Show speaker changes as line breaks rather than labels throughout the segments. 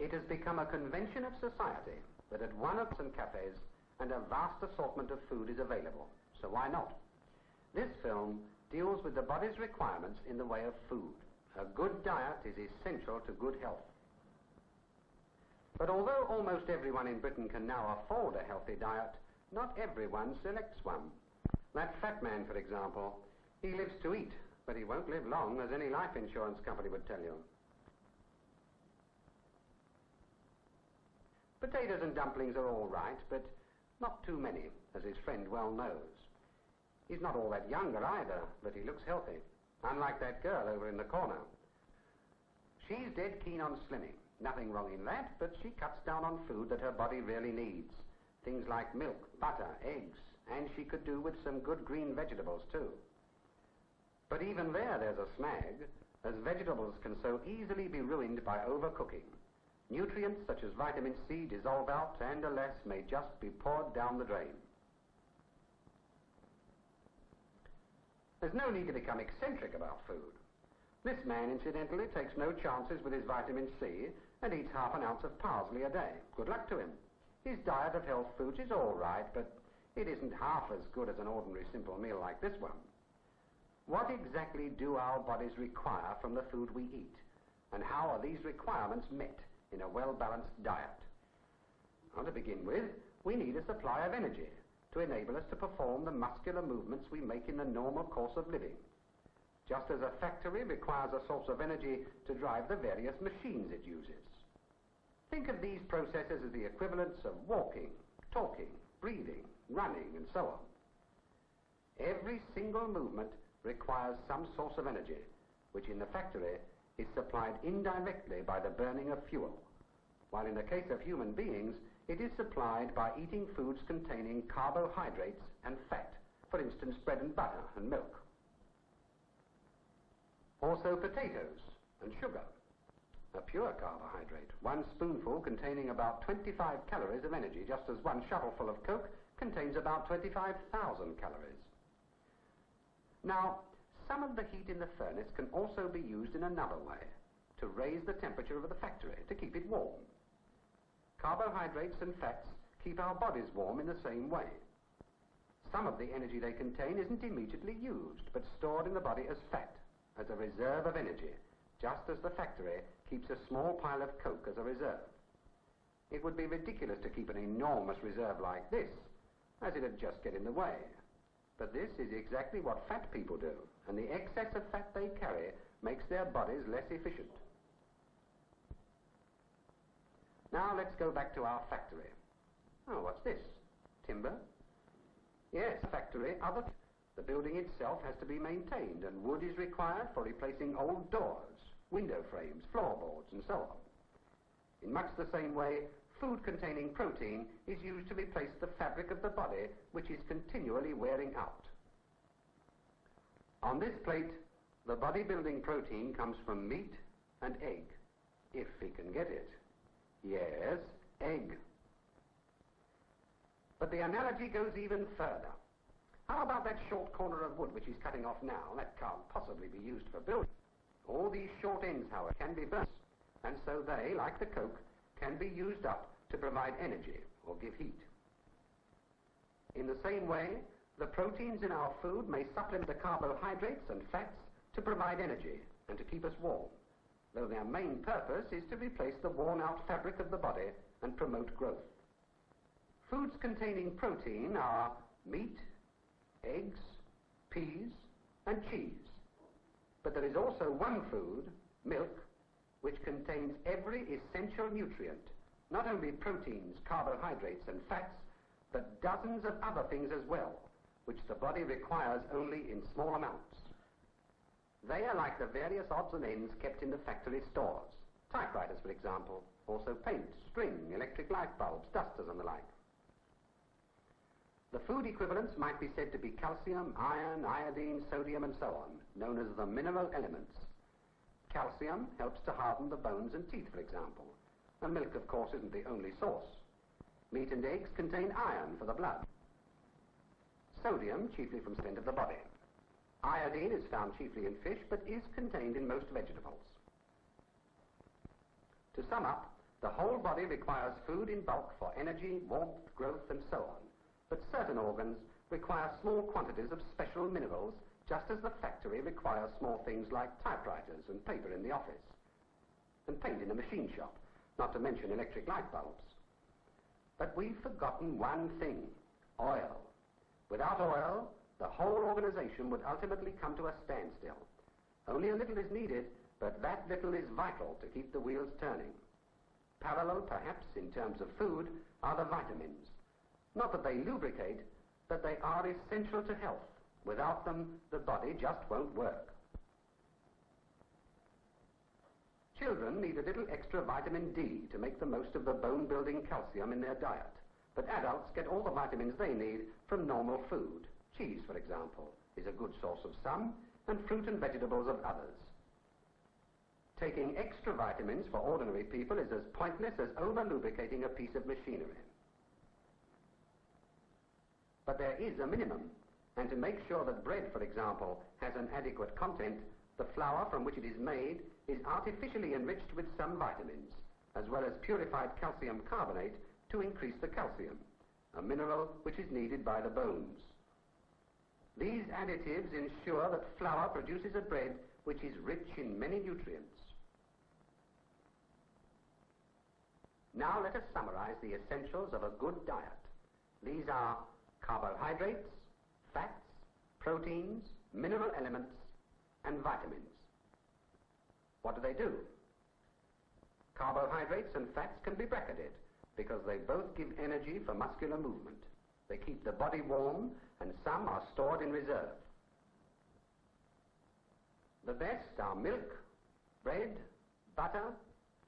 It has become a convention of society that at one of some cafes and a vast assortment of food is available. So why not? This film deals with the body's requirements in the way of food. A good diet is essential to good health. But although almost everyone in Britain can now afford a healthy diet, not everyone selects one. That fat man, for example, he lives to eat, but he won't live long, as any life insurance company would tell you. Potatoes and dumplings are all right, but not too many, as his friend well knows. He's not all that younger either, but he looks healthy, unlike that girl over in the corner. She's dead keen on slimming. Nothing wrong in that, but she cuts down on food that her body really needs. Things like milk, butter, eggs, and she could do with some good green vegetables too. But even there's a snag, as vegetables can so easily be ruined by overcooking. Nutrients such as vitamin C dissolve out and, alas, may just be poured down the drain. There's no need to become eccentric about food. This man, incidentally, takes no chances with his vitamin C and eats half an ounce of parsley a day. Good luck to him. His diet of health foods is all right, but it isn't half as good as an ordinary simple meal like this one. What exactly do our bodies require from the food we eat? And how are these requirements met in a well-balanced diet? Well, to begin with, we need a supply of energy to enable us to perform the muscular movements we make in the normal course of living. Just as a factory requires a source of energy to drive the various machines it uses. Think of these processes as the equivalents of walking, talking, breathing, running, and so on. Every single movement requires some source of energy, which in the factory is supplied indirectly by the burning of fuel, while in the case of human beings, it is supplied by eating foods containing carbohydrates and fat, for instance, bread and butter and milk. Also potatoes and sugar, a pure carbohydrate, one spoonful containing about 25 calories of energy, just as one shovelful of Coke contains about 25,000 calories. Now, some of the heat in the furnace can also be used in another way, to raise the temperature of the factory, to keep it warm. Carbohydrates and fats keep our bodies warm in the same way. Some of the energy they contain isn't immediately used, but stored in the body as fat, as a reserve of energy, just as the factory keeps a small pile of Coke as a reserve. It would be ridiculous to keep an enormous reserve like this, as it'd just get in the way. But this is exactly what fat people do, and the excess of fat they carry makes their bodies less efficient. Now let's go back to our factory. Oh, what's this? Timber? Yes, factory. The building itself has to be maintained, and wood is required for replacing old doors, window frames, floorboards, and so on. In much the same way, food containing protein is used to replace the fabric of the body, which is continually wearing out. On this plate, the bodybuilding protein comes from meat and egg, if he can get it. Yes, egg. But the analogy goes even further. How about that short corner of wood which he's cutting off now? That can't possibly be used for building. All these short ends, however, can be burnt, and so they, like the Coke, can be used up to provide energy or give heat. In the same way, the proteins in our food may supplement the carbohydrates and fats to provide energy and to keep us warm, though their main purpose is to replace the worn-out fabric of the body and promote growth. Foods containing protein are meat, eggs, peas, and cheese. But there is also one food, milk, which contains every essential nutrient, not only proteins, carbohydrates, and fats, but dozens of other things as well, which the body requires only in small amounts. They are like the various odds and ends kept in the factory stores. Typewriters, for example, also paint, string, electric light bulbs, dusters, and the like. The food equivalents might be said to be calcium, iron, iodine, sodium, and so on, known as the mineral elements. Calcium helps to harden the bones and teeth, for example, and milk, of course, isn't the only source. Meat and eggs contain iron for the blood. Sodium, chiefly from the skin of the body. Iodine is found chiefly in fish, but is contained in most vegetables. To sum up, The whole body requires food in bulk for energy, warmth, growth, and so on. But certain organs require small quantities of special minerals, just as the factory requires small things like typewriters and paper in the office, and paint in a machine shop, not to mention electric light bulbs. But we've forgotten one thing: oil. Without oil, the whole organization would ultimately come to a standstill. Only a little is needed, but that little is vital to keep the wheels turning. Parallel, perhaps, in terms of food, are the vitamins. Not that they lubricate, but they are essential to health. Without them, the body just won't work. Children need a little extra vitamin D to make the most of the bone-building calcium in their diet. But adults get all the vitamins they need from normal food. Cheese, for example, is a good source of some, and fruit and vegetables of others. Taking extra vitamins for ordinary people is as pointless as over-lubricating a piece of machinery. But there is a minimum, and to make sure that bread, for example, has an adequate content, the flour from which it is made is artificially enriched with some vitamins, as well as purified calcium carbonate to increase the calcium, a mineral which is needed by the bones. These additives ensure that flour produces a bread which is rich in many nutrients. Now let us summarize the essentials of a good diet. These are carbohydrates, fats, proteins, mineral elements, and vitamins. What do they do? Carbohydrates and fats can be bracketed because they both give energy for muscular movement. They keep the body warm, and some are stored in reserve. The best are milk, bread, butter,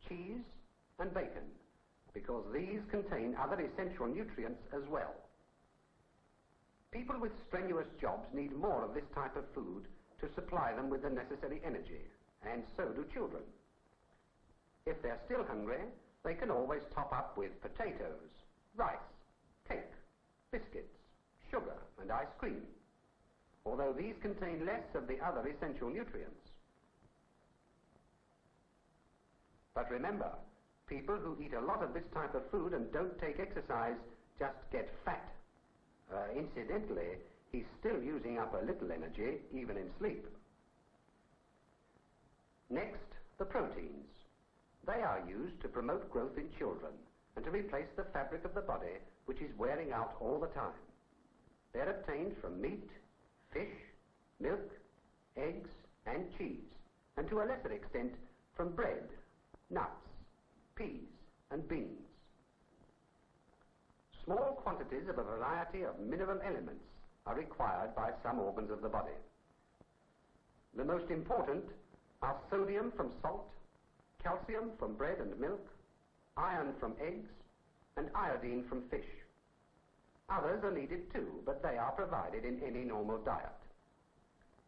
cheese, and bacon, because these contain other essential nutrients as well. People with strenuous jobs need more of this type of food to supply them with the necessary energy, and so do children. If they're still hungry, they can always top up with potatoes, rice, cake, biscuits, sugar, and ice cream, although these contain less of the other essential nutrients. But remember, people who eat a lot of this type of food and don't take exercise just get fat. Incidentally, he's still using up a little energy, even in sleep. Next, the proteins. They are used to promote growth in children and to replace the fabric of the body, which is wearing out all the time. They're obtained from meat, fish, milk, eggs, and cheese, and to a lesser extent from bread, nuts, peas, and beans. Small quantities of a variety of mineral elements are required by some organs of the body. The most important are sodium from salt, calcium from bread and milk, iron from eggs, and iodine from fish. Others are needed too, but they are provided in any normal diet.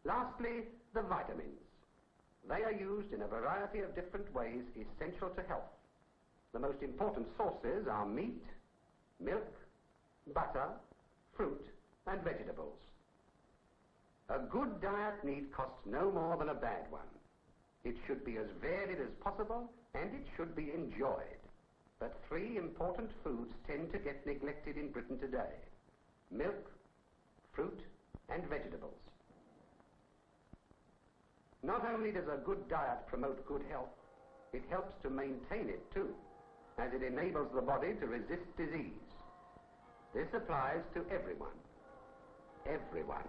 Lastly, the vitamins. They are used in a variety of different ways essential to health. The most important sources are meat, milk, butter, fruit, and vegetables. A good diet need cost no more than a bad one. It should be as varied as possible, and it should be enjoyed. But three important foods tend to get neglected in Britain today: milk, fruit, and vegetables. Not only does a good diet promote good health, it helps to maintain it too, as it enables the body to resist disease. This applies to everyone. Everyone.